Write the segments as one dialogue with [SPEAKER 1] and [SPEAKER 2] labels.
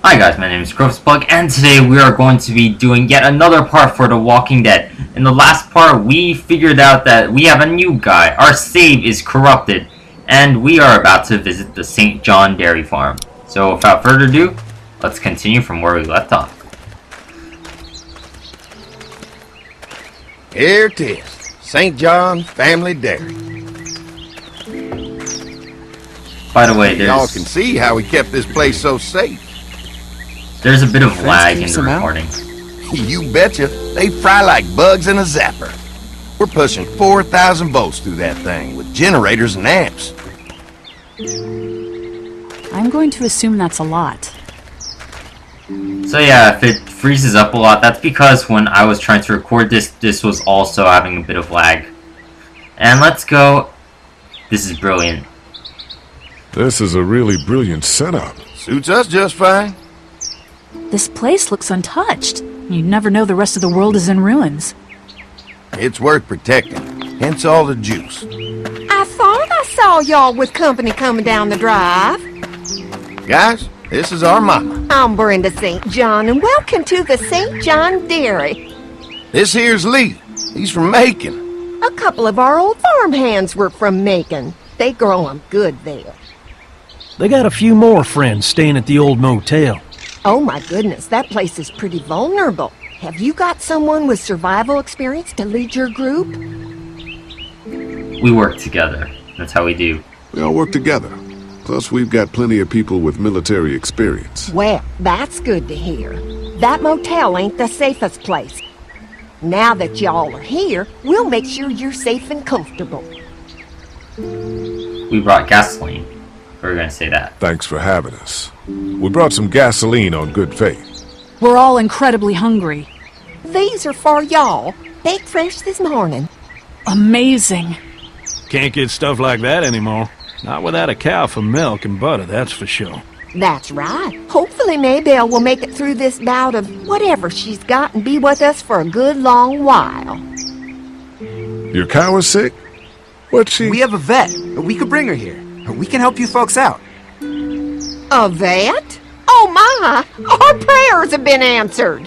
[SPEAKER 1] Hi guys, my name is KrofisPlays, and today we are going to be doing yet another part for The Walking Dead. In the last part, we figured out that we have a new guy. Our save is corrupted, and we are about to visit the St. John Dairy Farm. So without further ado, let's continue from where we left off.
[SPEAKER 2] Here it is, St. John Family Dairy.
[SPEAKER 1] By the way,
[SPEAKER 2] Y'all can see how we kept this place so safe.
[SPEAKER 1] There's a bit of lag in the recording.
[SPEAKER 2] You betcha, they fry like bugs in a zapper. We're pushing 4,000 volts through that thing with generators and amps.
[SPEAKER 3] I'm going to assume that's a lot.
[SPEAKER 1] So yeah, if it freezes up a lot, that's because when I was trying to record this was also having a bit of lag. And let's go. This is brilliant.
[SPEAKER 4] This is a really brilliant setup.
[SPEAKER 2] Suits us just fine.
[SPEAKER 3] This place looks untouched. You'd never know the rest of the world is in ruins.
[SPEAKER 2] It's worth protecting, hence all the juice.
[SPEAKER 5] I thought I saw y'all with company coming down the drive.
[SPEAKER 2] Guys, this is our mama.
[SPEAKER 5] I'm Brenda St. John, and welcome to the St. John Dairy.
[SPEAKER 2] This here's Lee. He's from Macon.
[SPEAKER 5] A couple of our old farmhands were from Macon. They grow 'em good there.
[SPEAKER 6] They got a few more friends staying at the old motel.
[SPEAKER 5] Oh my goodness, that place is pretty vulnerable. Have you got someone with survival experience to lead your group?
[SPEAKER 1] We work together. That's how we do.
[SPEAKER 4] We all work together. Plus, we've got plenty of people with military experience.
[SPEAKER 5] Well, that's good to hear. That motel ain't the safest place. Now that y'all are here, we'll make sure you're safe and comfortable.
[SPEAKER 1] We brought gasoline. We were gonna say that.
[SPEAKER 4] Thanks for having us. We brought some gasoline on good faith.
[SPEAKER 3] We're all incredibly hungry.
[SPEAKER 5] These are for y'all. Baked fresh this morning.
[SPEAKER 3] Amazing.
[SPEAKER 6] Can't get stuff like that anymore. Not without a cow for milk and butter, that's for sure.
[SPEAKER 5] That's right. Hopefully Maybelle will make it through this bout of whatever she's got and be with us for a good long while.
[SPEAKER 4] Your cow is sick? What's she?
[SPEAKER 7] We have a vet. We could bring her here. We can help you folks out.
[SPEAKER 5] A vet? Oh my! Our prayers have been answered.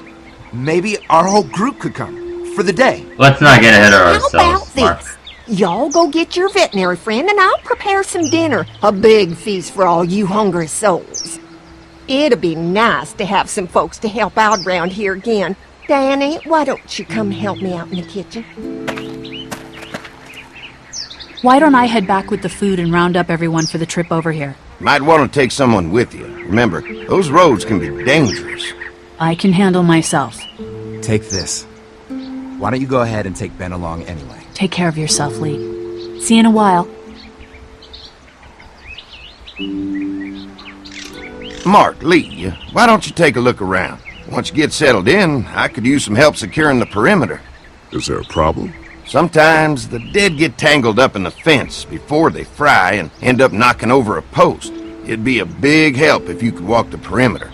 [SPEAKER 7] Maybe our whole group could come for the day.
[SPEAKER 1] Let's not get ahead of
[SPEAKER 5] How
[SPEAKER 1] ourselves,
[SPEAKER 5] about
[SPEAKER 1] Mark.
[SPEAKER 5] this? Y'all go get your veterinary friend and I'll prepare some dinner. A big feast for all you hungry souls. It'd be nice to have some folks to help out around here again. Danny, why don't you come help me out in the kitchen?
[SPEAKER 3] Why don't I head back with the food and round up everyone for the trip over here?
[SPEAKER 2] Might want to take someone with you. Remember, those roads can be dangerous.
[SPEAKER 3] I can handle myself.
[SPEAKER 7] Take this. Why don't you go ahead and take Ben along anyway?
[SPEAKER 3] Take care of yourself, Lee. See you in a while.
[SPEAKER 2] Mark, Lee, why don't you take a look around? Once you get settled in, I could use some help securing the perimeter.
[SPEAKER 4] Is there a problem?
[SPEAKER 2] Sometimes the dead get tangled up in the fence before they fry and end up knocking over a post. It'd be a big help if you could walk the perimeter.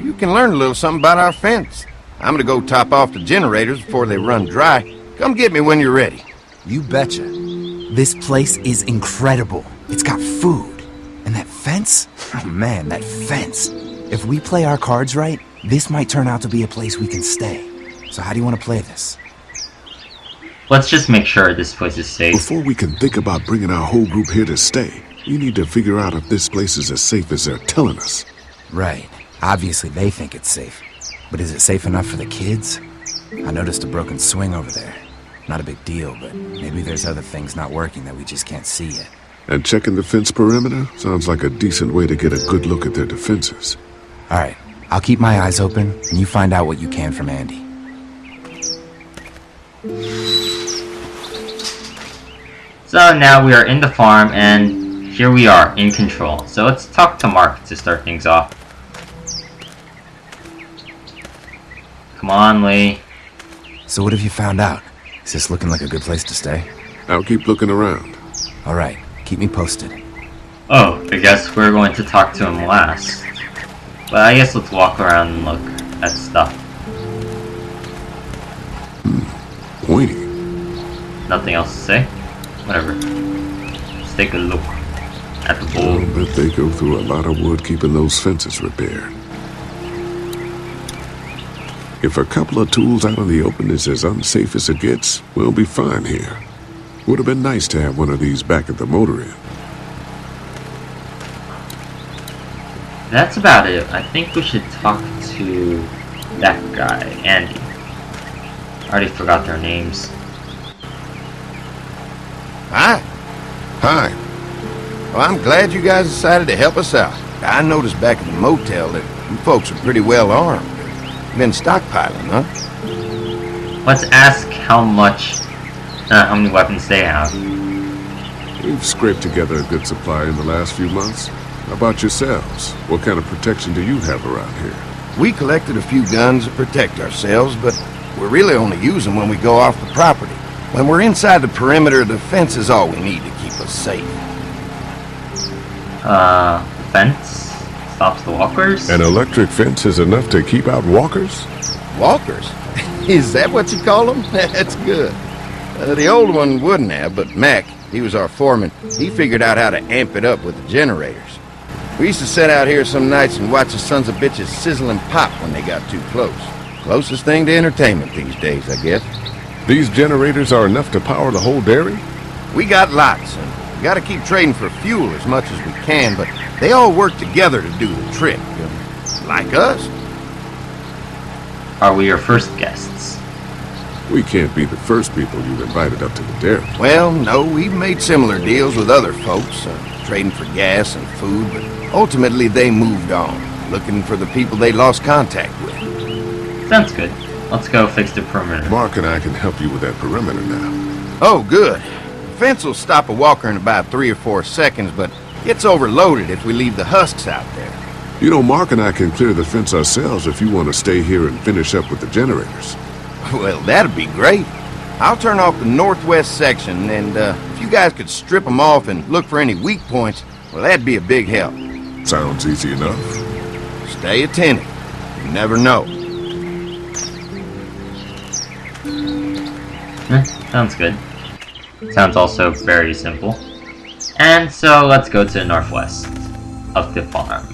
[SPEAKER 2] You can learn a little something about our fence. I'm gonna go top off the generators before they run dry. Come get me when you're ready.
[SPEAKER 7] You betcha. This place is incredible. It's got food. And that fence? Oh man, that fence. If we play our cards right, this might turn out to be a place we can stay. So how do you want to play this?
[SPEAKER 1] Let's just make sure this place is safe.
[SPEAKER 4] Before we can think about bringing our whole group here to stay, we need to figure out if this place is as safe as they're telling us.
[SPEAKER 7] Right. Obviously they think it's safe. But is it safe enough for the kids? I noticed a broken swing over there. Not a big deal, but maybe there's other things not working that we just can't see yet.
[SPEAKER 4] And checking the fence perimeter sounds like a decent way to get a good look at their defenses.
[SPEAKER 7] Alright, I'll keep my eyes open, and you find out what you can from Andy.
[SPEAKER 1] So now we are in the farm, and here we are, in control. So let's talk to Mark to start things off. Come on, Lee.
[SPEAKER 7] So what have you found out? Is this looking like a good place to stay?
[SPEAKER 4] I'll keep looking around.
[SPEAKER 7] Alright, keep me posted.
[SPEAKER 1] Oh, I guess we're going to talk to him last. But I guess let's walk around and look at stuff.
[SPEAKER 4] Pointy.
[SPEAKER 1] Nothing else to say? Whatever. Let's take a look at the bowl.
[SPEAKER 4] I'll bet they go through a lot of wood keeping those fences repaired. If a couple of tools out in the open is as unsafe as it gets, we'll be fine here. Would have been nice to have one of these back at the motor inn.
[SPEAKER 1] That's about it. I think we should talk to that guy, Andy. I already forgot their names.
[SPEAKER 2] Hi.
[SPEAKER 4] Hi.
[SPEAKER 2] Well, I'm glad you guys decided to help us out. I noticed back at the motel that you folks are pretty well armed. Been stockpiling, huh?
[SPEAKER 1] Let's ask how many weapons they have.
[SPEAKER 4] We've scraped together a good supply in the last few months. How about yourselves? What kind of protection do you have around here?
[SPEAKER 2] We collected a few guns to protect ourselves, but we really only use them when we go off the property. When we're inside the perimeter, the fence is all we need to keep us safe.
[SPEAKER 1] Fence? Stops the walkers?
[SPEAKER 4] An electric fence is enough to keep out walkers?
[SPEAKER 2] Walkers? Is that what you call them? That's good. The old one wouldn't have, but Mac, he was our foreman, he figured out how to amp it up with the generators. We used to sit out here some nights and watch the sons of bitches sizzle and pop when they got too close. Closest thing to entertainment these days, I guess.
[SPEAKER 4] These generators are enough to power the whole dairy?
[SPEAKER 2] We got lots, and we gotta keep trading for fuel as much as we can, but they all work together to do the trick. Like us.
[SPEAKER 1] Are we your first guests?
[SPEAKER 4] We can't be the first people you've invited up to the dairy.
[SPEAKER 2] Well, no, we've made similar deals with other folks, trading for gas and food, but ultimately they moved on, looking for the people they lost contact with.
[SPEAKER 1] Sounds good. Let's go fix the perimeter.
[SPEAKER 4] Mark and I can help you with that perimeter now.
[SPEAKER 2] Oh, good. The fence will stop a walker in about 3 or 4 seconds, but gets overloaded if we leave the husks out there.
[SPEAKER 4] You know, Mark and I can clear the fence ourselves if you want to stay here and finish up with the generators.
[SPEAKER 2] Well, that'd be great. I'll turn off the northwest section, and if you guys could strip them off and look for any weak points, well, that'd be a big help.
[SPEAKER 4] Sounds easy enough.
[SPEAKER 2] Stay attentive. You never know.
[SPEAKER 1] Sounds good. Sounds also very simple. And so let's go to the northwest of the farm.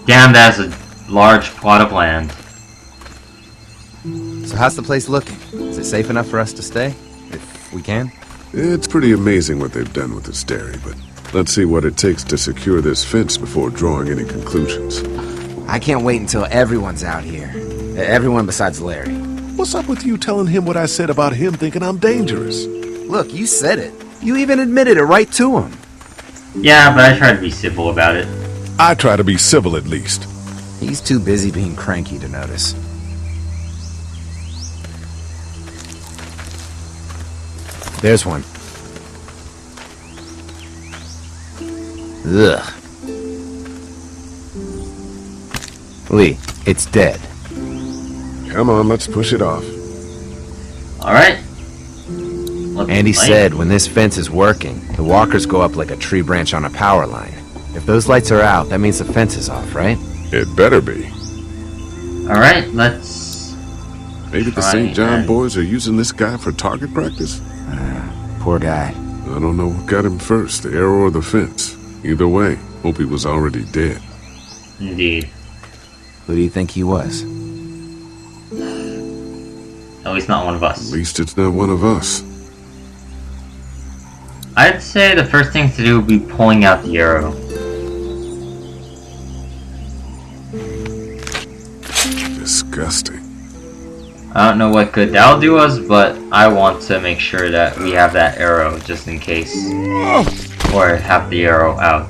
[SPEAKER 1] Damn, that's a large plot of land.
[SPEAKER 7] So how's the place looking? Is it safe enough for us to stay? If we can?
[SPEAKER 4] It's pretty amazing what they've done with this dairy, but let's see what it takes to secure this fence before drawing any conclusions.
[SPEAKER 7] I can't wait until everyone's out here. Everyone besides Larry.
[SPEAKER 4] What's up with you telling him what I said about him thinking I'm dangerous?
[SPEAKER 7] Look, you said it. You even admitted it right to him.
[SPEAKER 1] Yeah, but I tried to be civil about it.
[SPEAKER 4] I try to be civil at least.
[SPEAKER 7] He's too busy being cranky to notice. There's one. Ugh. Lee, it's dead.
[SPEAKER 4] Come on, let's push it off.
[SPEAKER 1] Alright.
[SPEAKER 7] Andy said when this fence is working, the walkers go up like a tree branch on a power line. If those lights are out, that means the fence is off, right?
[SPEAKER 4] It better be.
[SPEAKER 1] Alright, let's...
[SPEAKER 4] Maybe the St. John boys are using this guy for target practice?
[SPEAKER 7] Poor guy.
[SPEAKER 4] I don't know what got him first, the arrow or the fence. Either way, hope he was already dead.
[SPEAKER 1] Indeed.
[SPEAKER 7] Who do you think he was?
[SPEAKER 1] At least not one of us.
[SPEAKER 4] At least it's not one of us.
[SPEAKER 1] I'd say the first thing to do would be pulling out the arrow.
[SPEAKER 4] Disgusting.
[SPEAKER 1] I don't know what good that'll do us, but I want to make sure that we have that arrow just in case. Or have the arrow out.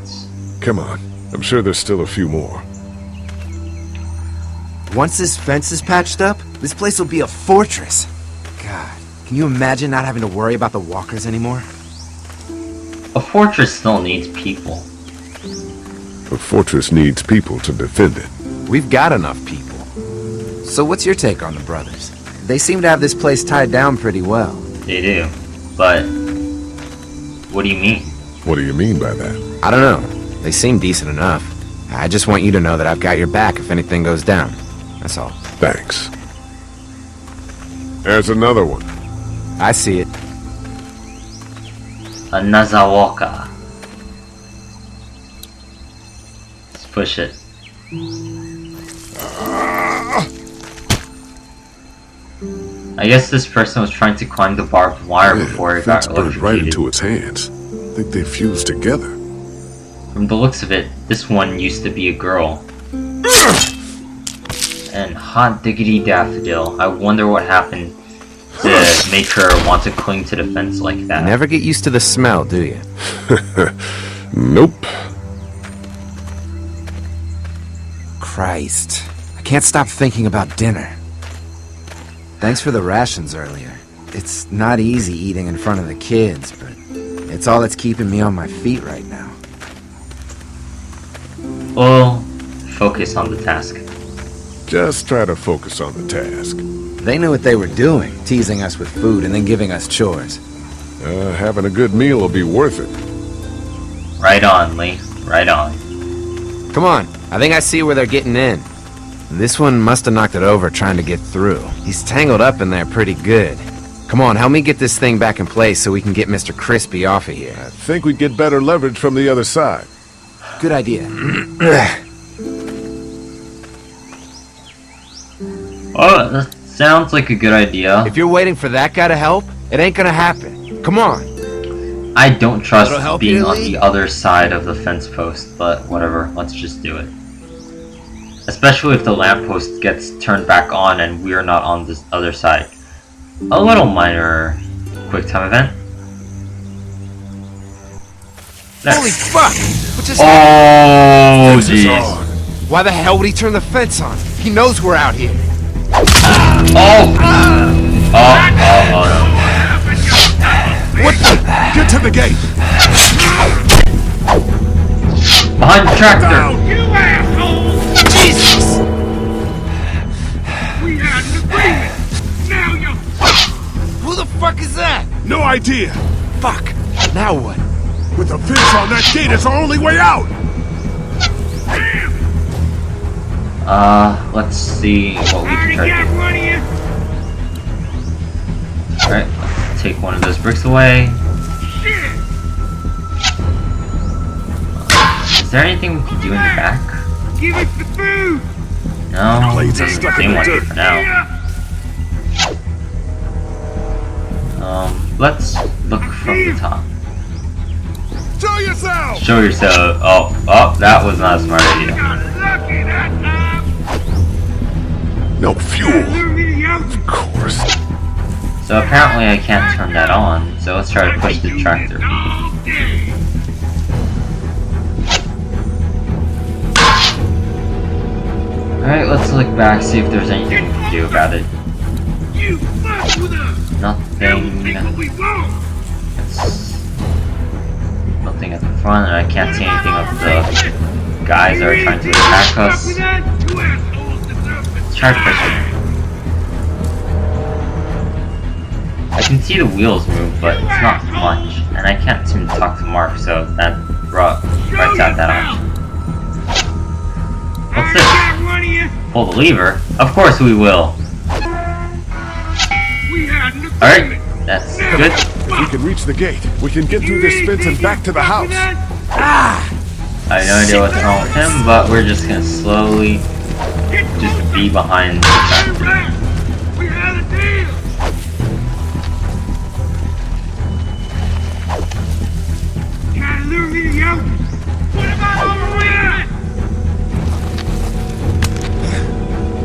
[SPEAKER 4] Come on. I'm sure there's still a few more.
[SPEAKER 7] Once this fence is patched up, this place will be a fortress. God, can you imagine not having to worry about the walkers anymore?
[SPEAKER 1] A fortress still needs people.
[SPEAKER 4] A fortress needs people to defend it.
[SPEAKER 7] We've got enough people. So what's your take on the brothers? They seem to have this place tied down pretty well.
[SPEAKER 1] They do. But what do you mean?
[SPEAKER 4] What do you mean by that?
[SPEAKER 7] I don't know. They seem decent enough. I just want you to know that I've got your back if anything goes down. That's all.
[SPEAKER 4] Thanks. There's another one.
[SPEAKER 7] I see it.
[SPEAKER 1] A Nazawaka. Let's push it. I guess this person was trying to climb the barbed wire
[SPEAKER 4] Man,
[SPEAKER 1] before it
[SPEAKER 4] fence
[SPEAKER 1] got
[SPEAKER 4] burned right
[SPEAKER 1] electrocuted.
[SPEAKER 4] into its hands. Think they fused together.
[SPEAKER 1] From the looks of it, this one used to be a girl. And hot diggity daffodil, I wonder what happened to make her want to cling to the fence like that.
[SPEAKER 8] You never get used to the smell, do you?
[SPEAKER 4] Nope.
[SPEAKER 7] Christ. I can't stop thinking about dinner. Thanks for the rations earlier. It's not easy eating in front of the kids, but it's all that's keeping me on my feet right now.
[SPEAKER 1] Well, focus on the task.
[SPEAKER 4] Just try to focus on the task.
[SPEAKER 7] They knew what they were doing, teasing us with food and then giving us chores.
[SPEAKER 4] Having a good meal will be worth it.
[SPEAKER 1] Right on, Lee. Right on.
[SPEAKER 8] Come on, I think I see where they're getting in. This one must have knocked it over trying to get through. He's tangled up in there pretty good. Come on, help me get this thing back in place so we can get Mr. Crispy off of here.
[SPEAKER 4] I think we'd get better leverage from the other side.
[SPEAKER 7] Good idea.
[SPEAKER 1] Oh, that sounds like a good idea.
[SPEAKER 8] If you're waiting for that guy to help, it ain't gonna happen. Come on.
[SPEAKER 1] I don't trust
[SPEAKER 7] That'll help
[SPEAKER 1] being
[SPEAKER 7] you,
[SPEAKER 1] on
[SPEAKER 7] Lee?
[SPEAKER 1] the other side of the fence post, but whatever, let's just do it. Especially if the lamppost gets turned back on and we're not on this other side. A little minor quick time event.
[SPEAKER 8] Holy fuck! What just
[SPEAKER 1] Oh, jeez.
[SPEAKER 8] Why the hell would he turn the fence on? He knows we're out here.
[SPEAKER 1] Oh! Oh no.
[SPEAKER 4] What the? Get to the gate!
[SPEAKER 1] Behind the tractor!
[SPEAKER 9] You asshole!
[SPEAKER 8] Jesus!
[SPEAKER 9] We had an agreement! Now you're
[SPEAKER 8] Who the fuck is that?
[SPEAKER 4] No idea!
[SPEAKER 8] Fuck! Now what?
[SPEAKER 4] With the fence on that gate, it's our only way out!
[SPEAKER 1] Let's see what we can try to do.
[SPEAKER 9] one of you!
[SPEAKER 1] Alright, let's take one of those bricks away.
[SPEAKER 9] Shit!
[SPEAKER 1] Is there anything we can do in the back?
[SPEAKER 9] Give us the food!
[SPEAKER 1] No,
[SPEAKER 4] Blades are
[SPEAKER 1] doesn't
[SPEAKER 4] stuck in
[SPEAKER 1] seem
[SPEAKER 4] the
[SPEAKER 1] like it
[SPEAKER 4] dirt.
[SPEAKER 1] for now. Let's look from the top.
[SPEAKER 4] Show yourself!
[SPEAKER 1] Show yourself. Oh, that was not a smart idea.
[SPEAKER 9] Got lucky that time!
[SPEAKER 4] No fuel.
[SPEAKER 9] Lure me to young
[SPEAKER 4] Of course.
[SPEAKER 1] So apparently I can't turn that on, so let's try to push the tractor.
[SPEAKER 9] all day!
[SPEAKER 1] Alright, let's look back, see if there's anything we can do about it.
[SPEAKER 9] You fuck with us! Now we
[SPEAKER 1] Nothing.
[SPEAKER 9] take what we want!
[SPEAKER 1] Nothing at the front, and I can't see anything of the guys that are trying to attack us.
[SPEAKER 9] You assholes deserve it!
[SPEAKER 1] Let's try pushing. I can see the wheels move, but it's not much, and I can't seem to talk to Mark, so that writes out that option. What's this?
[SPEAKER 9] Got one of you!
[SPEAKER 1] Pull the lever? Of course we will.
[SPEAKER 9] We had an
[SPEAKER 1] Alright,
[SPEAKER 9] agreement!
[SPEAKER 1] that's good.
[SPEAKER 4] If we can reach the gate, we can get through this fence and back to the house.
[SPEAKER 1] I have no idea what's wrong with him, but we're just gonna slowly just be behind the tractor.
[SPEAKER 9] We had a deal! Trying to lure me to young? What about over there?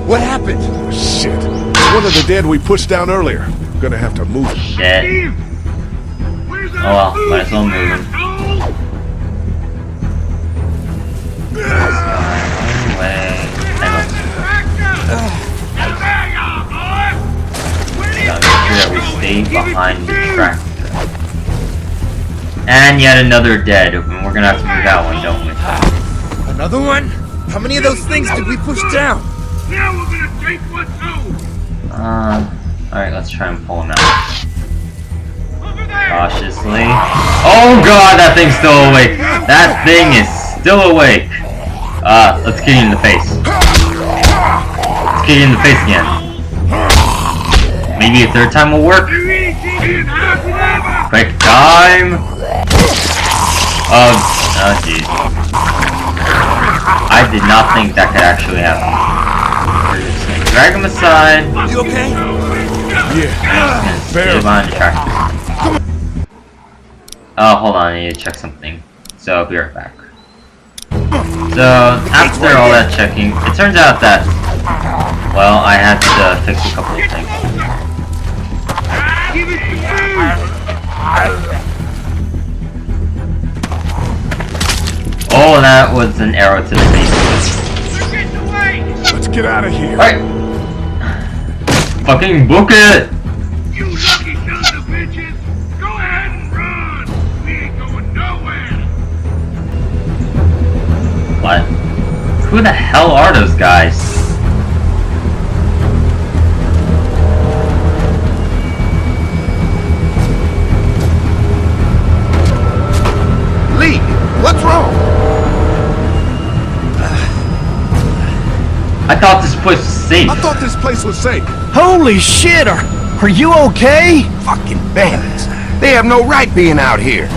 [SPEAKER 7] What happened?
[SPEAKER 4] Shit. One of the dead we pushed down earlier. Gonna have to move it.
[SPEAKER 1] Shit.
[SPEAKER 9] Damn! Where's our
[SPEAKER 1] Oh well,
[SPEAKER 9] food,
[SPEAKER 1] might as well move him.
[SPEAKER 9] asshole?
[SPEAKER 1] Away. Hang on. Gotta make sure that we stay behind the tractor. And yet another dead. And we're gonna have to move that one, don't we?
[SPEAKER 7] Another one? How many of those things did we push down?
[SPEAKER 9] Now we're gonna take what's owed.
[SPEAKER 1] Alright, let's try and pull him out.
[SPEAKER 9] Over there.
[SPEAKER 1] Cautiously. Oh god, that thing's still awake! That thing is still awake! Let's get you in the face. Let's get you in the face again. Maybe a third time will work?
[SPEAKER 9] You really think you're hot forever?
[SPEAKER 1] Quick time! Oh jeez. I did not think that could actually happen. Drag him aside.
[SPEAKER 4] You okay? Yeah.
[SPEAKER 1] Stay behind the tractor. Oh, hold on, I need to check something. So I'll be right back. So, after all that checking, it turns out that, well, I had to fix a couple of things.
[SPEAKER 9] Give it to food!
[SPEAKER 1] Oh, that was an arrow to the face.
[SPEAKER 9] They're getting away!
[SPEAKER 4] Let's get out of here.
[SPEAKER 1] Alright! Fucking book it!
[SPEAKER 9] You lucky sons of bitches! Go ahead and run! We ain't going nowhere!
[SPEAKER 1] What? Who the hell are those guys?
[SPEAKER 2] Lee, what's wrong?
[SPEAKER 1] I thought this place was safe.
[SPEAKER 4] I thought this place was safe.
[SPEAKER 6] Holy shit, are you okay?
[SPEAKER 2] Fucking bandits. They have no right being out here.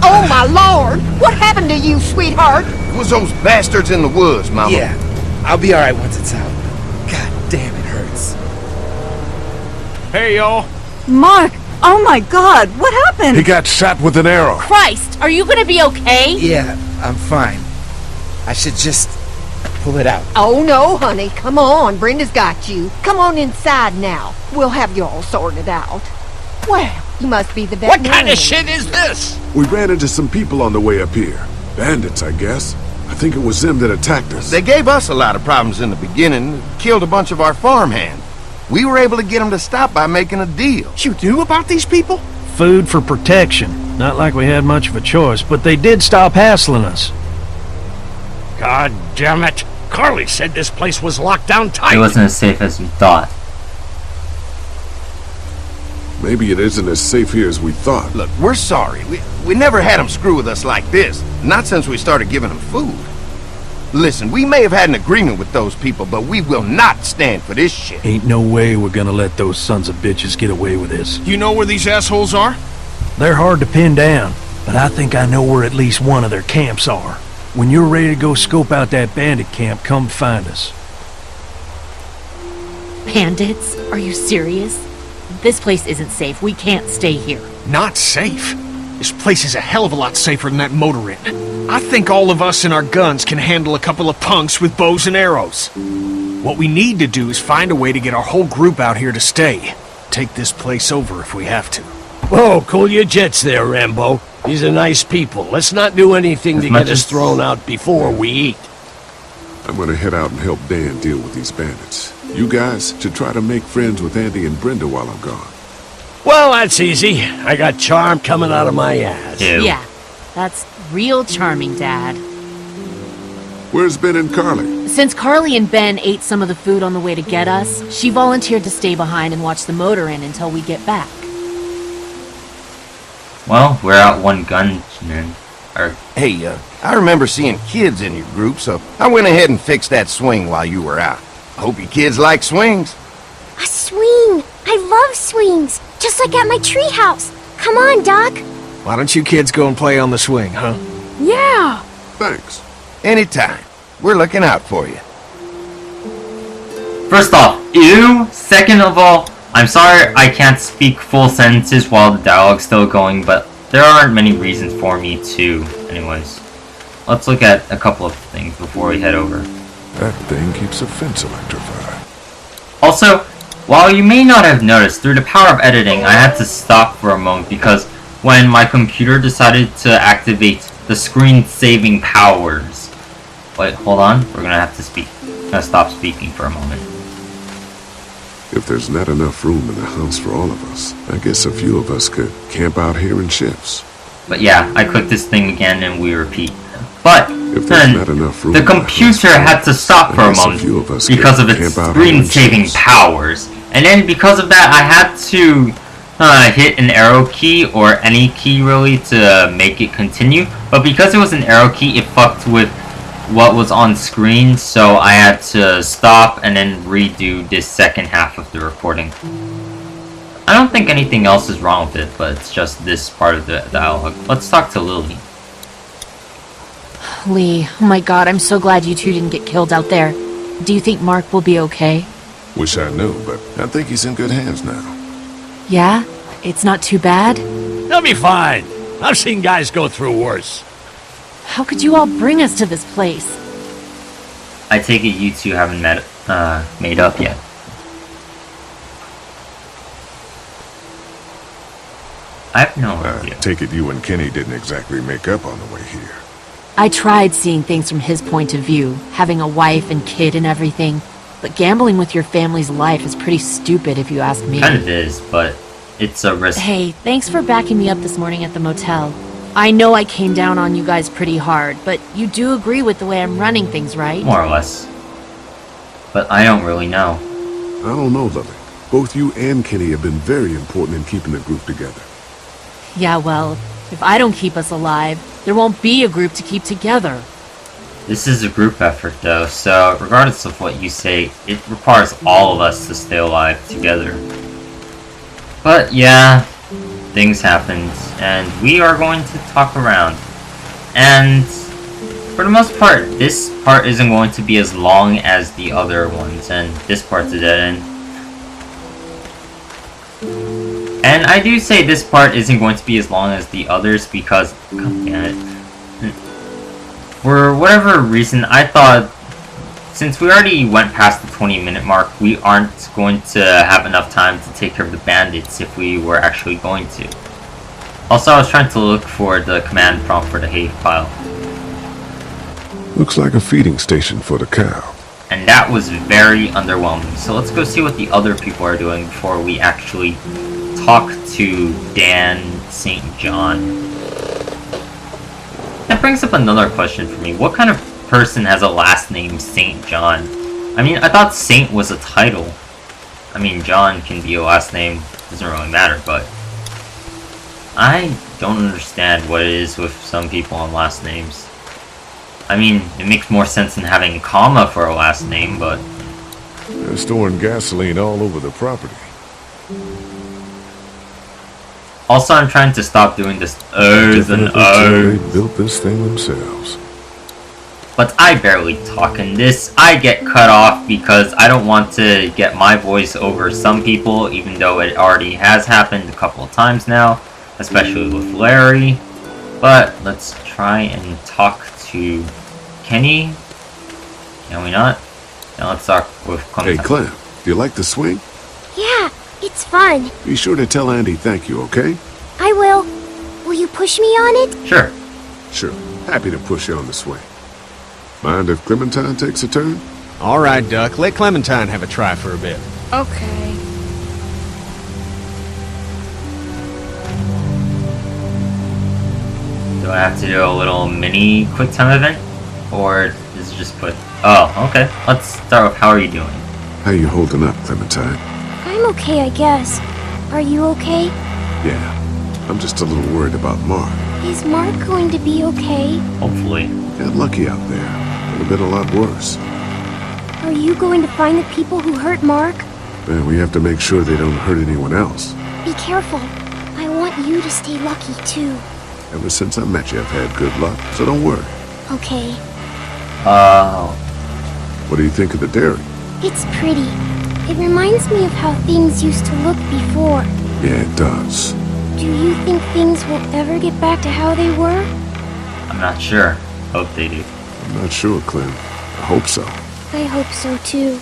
[SPEAKER 5] Oh my lord! What happened to you, sweetheart?
[SPEAKER 2] It was those bastards in the woods, Mama.
[SPEAKER 7] Yeah, I'll be alright once it's out. God damn, it hurts.
[SPEAKER 6] Hey, y'all.
[SPEAKER 3] Mark! Oh my god, what happened?
[SPEAKER 4] He got shot with an arrow.
[SPEAKER 10] Christ, are you gonna be okay?
[SPEAKER 7] Yeah, I'm fine. I should just pull it out.
[SPEAKER 5] Oh no, honey, come on. Brenda's got you. Come on inside now. We'll have you all sorted out. Well, you must be the veterinarian.
[SPEAKER 9] is this?
[SPEAKER 4] We ran into some people on the way up here. Bandits, I guess. I think it was them that attacked us.
[SPEAKER 2] They gave us a lot of problems in the beginning, killed a bunch of our farmhands. We were able to get them to stop by making a deal.
[SPEAKER 6] You knew about these people? Food for protection. Not like we had much of a choice, but they did stop hassling us.
[SPEAKER 9] God damn it! Carly said this place was locked down tight!
[SPEAKER 1] It wasn't as safe as we thought.
[SPEAKER 4] Maybe it isn't as safe here as we thought.
[SPEAKER 2] Look, we're sorry. We never had them screw with us like this. Not since we started giving them food. Listen, we may have had an agreement with those people, but we will not stand for this shit.
[SPEAKER 6] Ain't no way we're gonna let those sons of bitches get away with this.
[SPEAKER 9] You know where these assholes are?
[SPEAKER 6] They're hard to pin down, but I think I know where at least one of their camps are. When you're ready to go scope out that bandit camp, come find us.
[SPEAKER 10] Bandits? Are you serious? This place isn't safe. We can't stay here.
[SPEAKER 9] Not safe? This place is a hell of a lot safer than that motor inn. I think all of us and our guns can handle a couple of punks with bows and arrows. What we need to do is find a way to get our whole group out here to stay. Take this place over if we have to.
[SPEAKER 11] Whoa, cool your jets there, Rambo. These are nice people. Let's not do anything to get us thrown out before we eat.
[SPEAKER 4] I'm gonna head out and help Dan deal with these bandits. You guys should try to make friends with Andy and Brenda while I'm gone.
[SPEAKER 11] Well, that's easy. I got charm coming out of my ass.
[SPEAKER 1] Ew.
[SPEAKER 10] Yeah, that's real charming, Dad.
[SPEAKER 4] Where's Ben and Carly?
[SPEAKER 10] Since Carly and Ben ate some of the food on the way to get us, she volunteered to stay behind and watch the motor inn until we get back.
[SPEAKER 1] Well, we're out one gunman.
[SPEAKER 2] Hey, I remember seeing kids in your group, so I went ahead and fixed that swing while you were out. I hope you kids like swings.
[SPEAKER 12] A swing! I love swings! Just like at my treehouse! Come on, Doc!
[SPEAKER 6] Why don't you kids go and play on the swing, huh?
[SPEAKER 3] Yeah!
[SPEAKER 4] Thanks.
[SPEAKER 2] Anytime. We're looking out for you.
[SPEAKER 1] First off, ew. Second of all, I'm sorry I can't speak full sentences while the dialogue's still going, but there aren't many reasons for me to. Anyways, let's look at a couple of things before we head over.
[SPEAKER 4] That thing keeps a fence electrified.
[SPEAKER 1] Also, while you may not have noticed, through the power of editing, I had to stop for a moment because when my computer decided to activate the screen-saving powers. Wait, hold on. We're gonna have to speak. I'm gonna stop speaking for a moment.
[SPEAKER 4] If there's not enough room in the house for all of us, I guess a few of us could camp out here in shifts.
[SPEAKER 1] But yeah, I click this thing again and we repeat. But
[SPEAKER 4] If there's not enough room
[SPEAKER 1] the
[SPEAKER 4] in the
[SPEAKER 1] computer
[SPEAKER 4] house,
[SPEAKER 1] had to stop for a
[SPEAKER 4] I guess a
[SPEAKER 1] moment
[SPEAKER 4] few of us
[SPEAKER 1] because
[SPEAKER 4] could
[SPEAKER 1] of its
[SPEAKER 4] camp out here in
[SPEAKER 1] screen-saving
[SPEAKER 4] shifts.
[SPEAKER 1] powers. And then because of that, I had to hit an arrow key, or any key really, to make it continue. But because it was an arrow key, it fucked with what was on screen, so I had to stop and then redo this second half of the recording. I don't think anything else is wrong with it, but it's just this part of the dialogue. Let's talk to Lily.
[SPEAKER 10] Lee, oh my god, I'm so glad you two didn't get killed out there. Do you think Mark will be okay?
[SPEAKER 4] Wish I knew, but I think he's in good hands now.
[SPEAKER 10] Yeah? It's not too bad?
[SPEAKER 11] He'll be fine. I've seen guys go through worse.
[SPEAKER 10] How could you all bring us to this place?
[SPEAKER 1] I take it you two haven't made up yet. I have no idea.
[SPEAKER 4] I take it you and Kenny didn't exactly make up on the way here.
[SPEAKER 10] I tried seeing things from his point of view, having a wife and kid and everything, but gambling with your family's life is pretty stupid if you ask me.
[SPEAKER 1] Kind of is, but it's a risk.
[SPEAKER 10] Hey, thanks for backing me up this morning at the motel. I know I came down on you guys pretty hard, but you do agree with the way I'm running things, right?
[SPEAKER 1] More or less. But I don't really know.
[SPEAKER 4] I don't know, Lily. Both you and Kenny have been very important in keeping the group together.
[SPEAKER 10] Yeah, well, if I don't keep us alive, there won't be a group to keep together.
[SPEAKER 1] This is a group effort, though, so regardless of what you say, it requires all of us to stay alive together. But yeah, things happened, and we are going to talk around. And for the most part, this part isn't going to be as long as the other ones, and this part's a dead end. And I do say this part isn't going to be as long as the others because, god damn it, for whatever reason, I thought since we already went past the 20-minute mark, we aren't going to have enough time to take care of the bandits if we were actually going to. Also, I was trying to look for the command prompt for the hay pile.
[SPEAKER 4] Looks like a feeding station for the cow.
[SPEAKER 1] And that was very underwhelming. So let's go see what the other people are doing before we actually talk to Dan St. John. That brings up another question for me. What kind of person has a last name St. John? I mean, I thought Saint was a title. I mean, John can be a last name. Doesn't really matter, but I don't understand what it is with some people on last names. I mean, it makes more sense than having a comma for a last name, but
[SPEAKER 4] They're storing gasoline all over the property.
[SPEAKER 1] also I'm trying to stop doing this O's and O's.
[SPEAKER 4] They built this thing themselves.
[SPEAKER 1] But I barely talk in this. I get cut off because I don't want to get my voice over some people, even though it already has happened a couple of times now, especially with Larry. But let's try and talk to Kenny. Can we not? Now let's talk with Clem.
[SPEAKER 4] Hey, Clem, do you like the swing?
[SPEAKER 12] Yeah, it's fun.
[SPEAKER 4] Be sure to tell Andy thank you, okay?
[SPEAKER 12] I will. Will you push me on it?
[SPEAKER 1] Sure.
[SPEAKER 4] Sure. Happy to push you on the swing. Mind if Clementine takes a turn?
[SPEAKER 9] All right, Duck. Let Clementine have a try for a bit.
[SPEAKER 3] Okay.
[SPEAKER 1] Do I have to do a little mini quick time event? Or is it just quick? Oh, okay. Let's start with how are you doing?
[SPEAKER 4] How you holding up, Clementine?
[SPEAKER 12] I'm okay, I guess. Are you okay?
[SPEAKER 4] Yeah. I'm just a little worried about Mark.
[SPEAKER 12] Is Mark going to be okay?
[SPEAKER 1] Hopefully.
[SPEAKER 4] Got lucky out there. Could have been a lot worse.
[SPEAKER 12] Are you going to find the people who hurt Mark?
[SPEAKER 4] Man, we have to make sure they don't hurt anyone else.
[SPEAKER 12] Be careful. I want you to stay lucky, too.
[SPEAKER 4] Ever since I met you, I've had good luck, so don't worry.
[SPEAKER 12] Okay.
[SPEAKER 4] What do you think of the dairy?
[SPEAKER 12] It's pretty. It reminds me of how things used to look before.
[SPEAKER 4] Yeah, it does.
[SPEAKER 12] Do you think things will ever get back to how they were?
[SPEAKER 1] I'm not sure. Hope they do.
[SPEAKER 4] I'm not sure, Clem. I hope so.
[SPEAKER 12] I hope so, too.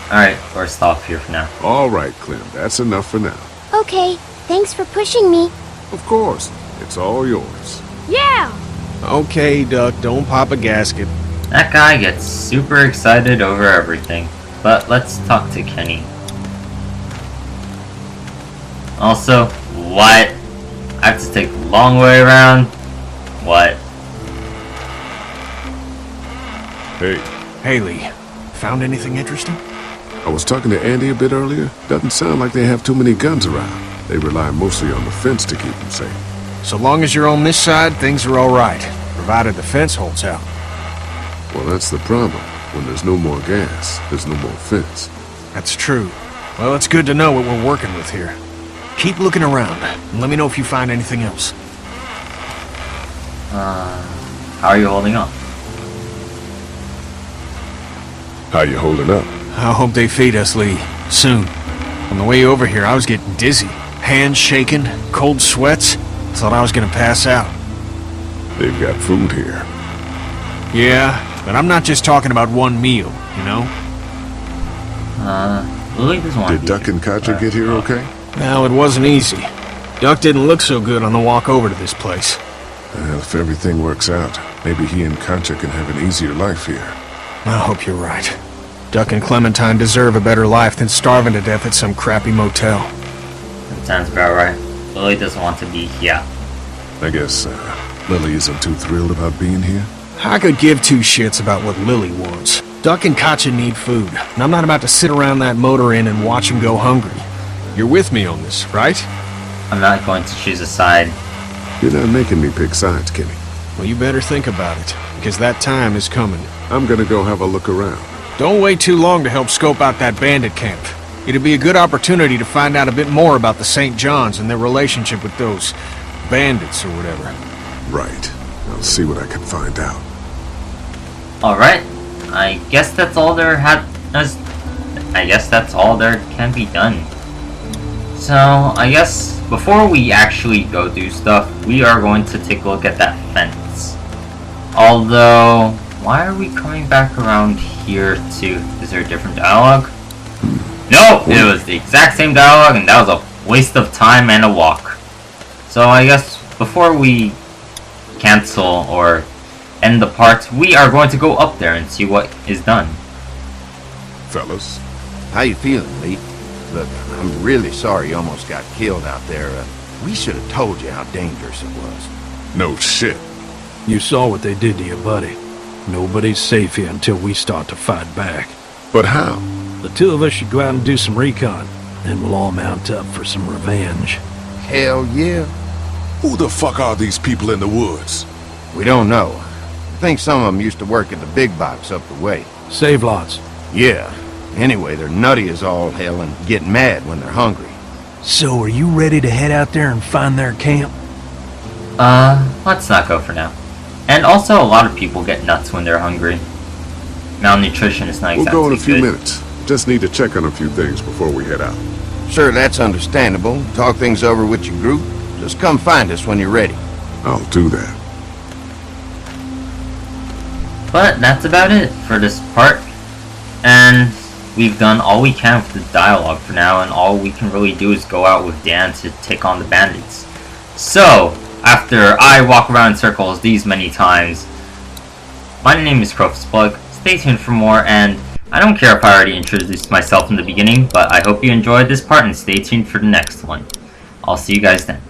[SPEAKER 1] Alright, we're stop here for now.
[SPEAKER 4] All right, Clem. That's enough for now.
[SPEAKER 12] Okay, thanks for pushing me.
[SPEAKER 4] Of course. It's all yours.
[SPEAKER 12] Yeah!
[SPEAKER 9] Okay, Duck, don't pop a gasket.
[SPEAKER 1] That guy gets super excited over everything. But let's talk to Kenny. Also, what? I have to take the long way around? What?
[SPEAKER 4] Hey,
[SPEAKER 9] Haley, found anything interesting?
[SPEAKER 4] I was talking to Andy a bit earlier. Doesn't sound like they have too many guns around. They rely mostly on the fence to keep them safe.
[SPEAKER 9] So long as you're on this side, things are all right, provided the fence holds out.
[SPEAKER 4] Well, that's the problem. When there's no more gas, there's no more fence.
[SPEAKER 9] That's true. Well, it's good to know what we're working with here. Keep looking around, and let me know if you find anything else.
[SPEAKER 1] How are you holding up?
[SPEAKER 4] How you holding up?
[SPEAKER 9] I hope they feed us, Lee. Soon. On the way over here, I was getting dizzy. Hands shaking, cold sweats. Thought I was gonna pass out.
[SPEAKER 4] They've got food here.
[SPEAKER 9] Yeah, but I'm not just talking about one meal, you know?
[SPEAKER 1] Lily doesn't want to
[SPEAKER 4] Did Duck and Katja get here okay?
[SPEAKER 9] No, it wasn't easy. Duck didn't look so good on the walk over to this place.
[SPEAKER 4] Well, if everything works out, maybe he and Katja can have an easier life here.
[SPEAKER 9] I hope you're right. Duck and Clementine deserve a better life than starving to death at some crappy motel.
[SPEAKER 1] That sounds about right. Lily doesn't want to be here.
[SPEAKER 4] I guess Lily isn't too thrilled about being here.
[SPEAKER 9] I could give two shits about what Lily wants. Duck and Katja need food, and I'm not about to sit around that motor inn and watch them go hungry. You're with me on this, right?
[SPEAKER 1] I'm not going to choose a side.
[SPEAKER 4] You're not making me pick sides, Kenny.
[SPEAKER 9] Well, you better think about it, because that time is coming.
[SPEAKER 4] I'm gonna go have a look around.
[SPEAKER 9] Don't wait too long to help scope out that bandit camp. It'd be a good opportunity to find out a bit more about the St. John's and their relationship with those bandits or whatever.
[SPEAKER 4] Right. I'll see what I can find out.
[SPEAKER 1] Alright. I guess that's all there can be done. So, I guess before we actually go do stuff, we are going to take a look at that fence. Although, why are we coming back around here too? Is there a different dialogue? No! It was the exact same dialogue, and that was a waste of time and a walk. So I guess before we cancel or end the part, we are going to go up there and see what is done.
[SPEAKER 4] Fellas.
[SPEAKER 2] How you feeling, Lee? Look, I'm really sorry you almost got killed out there. We should have told you how dangerous it was.
[SPEAKER 4] No shit.
[SPEAKER 6] You saw what they did to your buddy. Nobody's safe here until we start to fight back.
[SPEAKER 4] But how?
[SPEAKER 6] The two of us should go out and do some recon. Then we'll all mount up for some revenge.
[SPEAKER 2] Hell yeah.
[SPEAKER 4] Who the fuck are these people in the woods?
[SPEAKER 2] We don't know. I think some of them used to work at the big box up the way.
[SPEAKER 6] Save lots.
[SPEAKER 2] Yeah. Anyway, they're nutty as all hell and get mad when they're hungry.
[SPEAKER 6] So, are you ready to head out there and find their camp?
[SPEAKER 1] Let's not go for now. And also, a lot of people get nuts when they're hungry. Malnutrition is not exactly good.
[SPEAKER 4] We'll go in a few minutes. Just need to check on a few things before we head out.
[SPEAKER 2] Sure, that's understandable. Talk things over with your group. Just come find us when you're ready.
[SPEAKER 4] I'll do that.
[SPEAKER 1] But that's about it for this part. And we've done all we can with the dialogue for now, and all we can really do is go out with Dan to take on the bandits. So, after I walk around in circles these many times, my name is KrofisPlays. Stay tuned for more, and I don't care if I already introduced myself in the beginning, but I hope you enjoyed this part and stay tuned for the next one. I'll see you guys then.